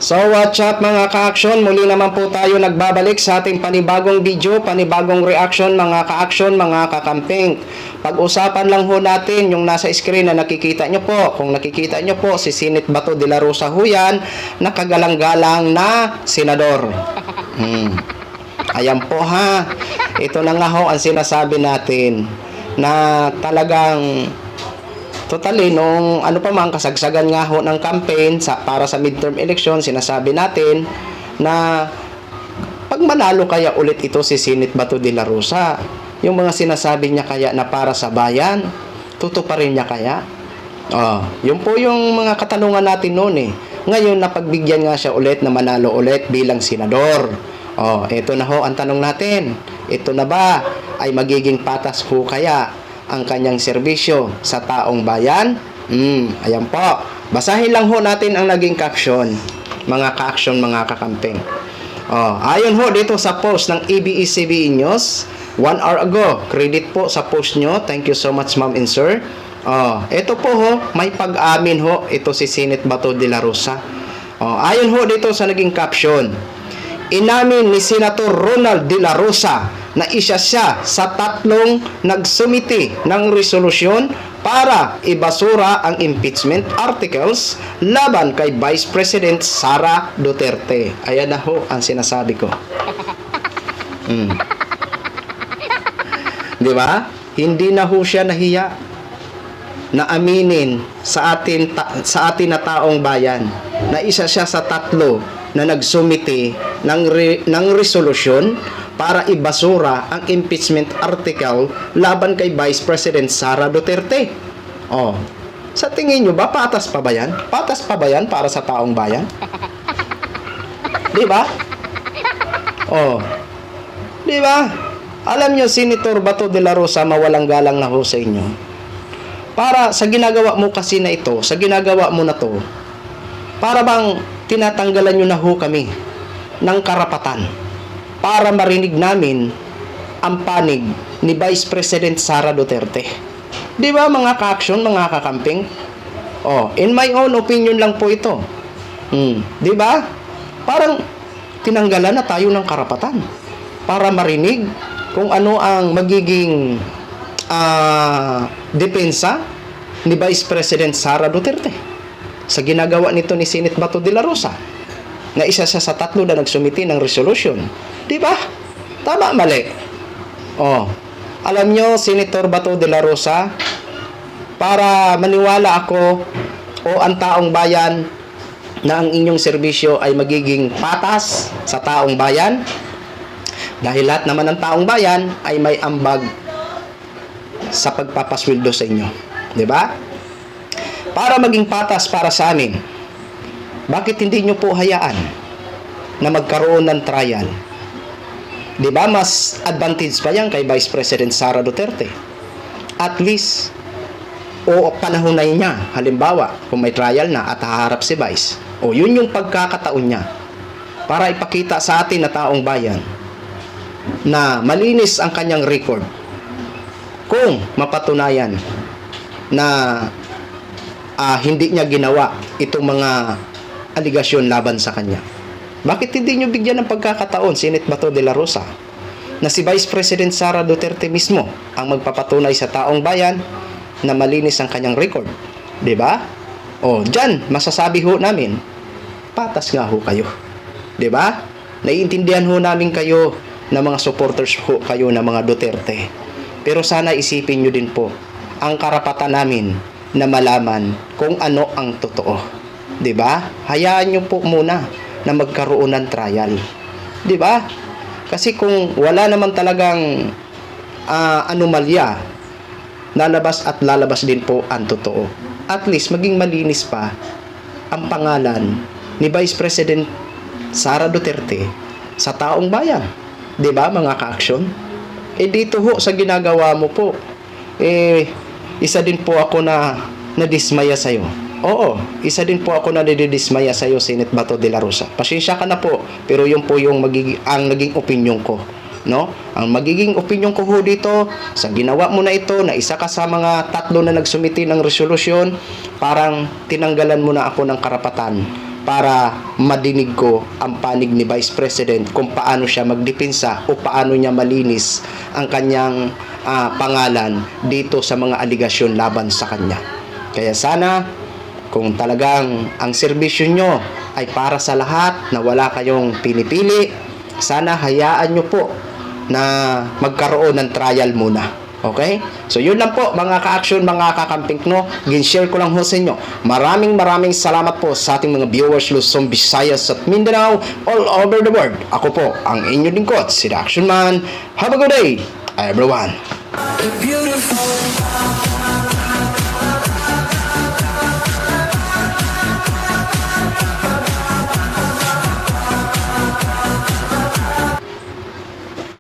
So what's up mga ka-action? Muli naman po tayo nagbabalik sa ating panibagong video, panibagong reaction mga ka-action, mga kakamping. Pag-usapan lang ho natin yung nasa screen na nakikita nyo po. Kung nakikita nyo po, si Senate Bato de la Rosa ho yan, nakagalang-galang na senador. Ayan po ha. Ito na nga ho ang sinasabi natin na talagang totally, nung ano pa man, kasagsagan nga ho ng campaign para sa midterm election, sinasabi natin na pag manalo kaya ulit ito si Senate Bato de la Rosa, yung mga sinasabi niya kaya na para sa bayan, tutuparin niya kaya? Yun po yung mga katanungan natin noon eh. Ngayon, napagbigyan nga siya ulit na manalo ulit bilang senador. Ito na ho ang tanong natin. Ito na ba ay magiging patas ho kaya ang kanyang serbisyo sa taong bayan? Ayan po. Basahin lang ho natin ang naging caption, mga ka-action, mga kakamping. Ayon ho dito sa post ng ABS-CBN News, 1 hour ago. Credit po sa post nyo. Thank you so much, ma'am and sir. Ito po ho, may pag-amin ho, ito si Senate Bato de la Rosa. Ayon ho dito sa naging caption, inamin ni Senator Ronald de la Rosa na isa siya sa tatlong nagsumiti ng resolusyon para ibasura ang impeachment articles laban kay Vice President Sara Duterte. Ayan na ho ang sinasabi ko. Di ba? Hindi na ho siya nahiya na aminin sa atin na taong bayan na isa siya sa tatlo na nagsumiti ng resolusyon para ibasura ang impeachment article laban kay Vice President Sara Duterte. Sa tingin nyo ba, patas pa ba yan? Patas pa ba yan para sa taong bayan? Di ba? Di ba? Alam nyo, Senator Bato de la Rosa, mawalang galang na ho sa inyo. Para sa ginagawa mo kasi na ito, sa ginagawa mo na to, para bang tinatanggalan nyo na ho kami ng karapatan para marinig namin ang panig ni Vice President Sara Duterte. Di ba mga ka-action, mga kakamping? In my own opinion lang po ito. Di ba? Parang tinanggalan na tayo ng karapatan para marinig kung ano ang magiging depensa ni Vice President Sara Duterte sa ginagawa nito ni Senate Bato de la Rosa, na isa siya sa tatlo na nagsumiti ng resolution. Di ba? Tama, mali. Alam nyo, Senator Bato de la Rosa, para maniwala ako o ang taong bayan na ang inyong serbisyo ay magiging patas sa taong bayan, dahil lahat naman ng taong bayan ay may ambag sa pagpapasweldo sa inyo. Di ba? Para maging patas para sa amin, bakit hindi nyo po hayaan na magkaroon ng trial? Di ba mas advantage pa yan kay Vice President Sara Duterte? At least, o panahonay niya, halimbawa, kung may trial na at haharap si Vice, yun yung pagkakataon niya para ipakita sa atin na taong bayan na malinis ang kanyang record kung mapatunayan na hindi niya ginawa itong mga aligasyon laban sa kanya. Bakit hindi nyo bigyan ng pagkakataon, Senate Bato de la Rosa, na si Vice President Sara Duterte mismo ang magpapatunay sa taong bayan na malinis ang kanyang record? Diba? Dyan, masasabi ho namin, patas nga ho kayo. Diba? Naiintindihan ho namin kayo na mga supporters ho kayo na mga Duterte. Pero sana isipin nyo din po ang karapatan namin na malaman kung ano ang totoo. Diba? Hayaan nyo po muna na magkaroon ng trial. Diba? Kasi kung wala naman talagang anomalya, lalabas at lalabas din po ang totoo. At least maging malinis pa ang pangalan ni Vice President Sara Duterte sa taong bayan. Diba mga ka-action? Dito ho sa ginagawa mo po, isa din po ako na nadismaya sa'yo. Isa din po ako na nadidismaya sa'yo, Senate Bato de la Rosa. Pasensya ka na po, pero yun po yung ang naging opinion ko. No? Ang magiging opinion ko ho dito, sa ginawa mo na ito, na isa ka sa mga tatlo na nagsumiti ng resolusyon, parang tinanggalan mo na ako ng karapatan para madinig ko ang panig ni Vice President kung paano siya magdepensa o paano niya malinis ang kanyang pangalan dito sa mga aligasyon laban sa kanya. Kaya sana kung talagang ang serbisyo nyo ay para sa lahat na wala kayong pinipili, sana hayaan nyo po na magkaroon ng trial muna. Okay? So yun lang po mga ka-action, mga kakamping no. Gin-share ko lang ho sa inyo. Maraming salamat po sa ating mga viewers Luzon, Visayas at Mindanao all over the world. Ako po ang inyong lingkod, si The Action Man. Have a good day, everyone. Beautiful.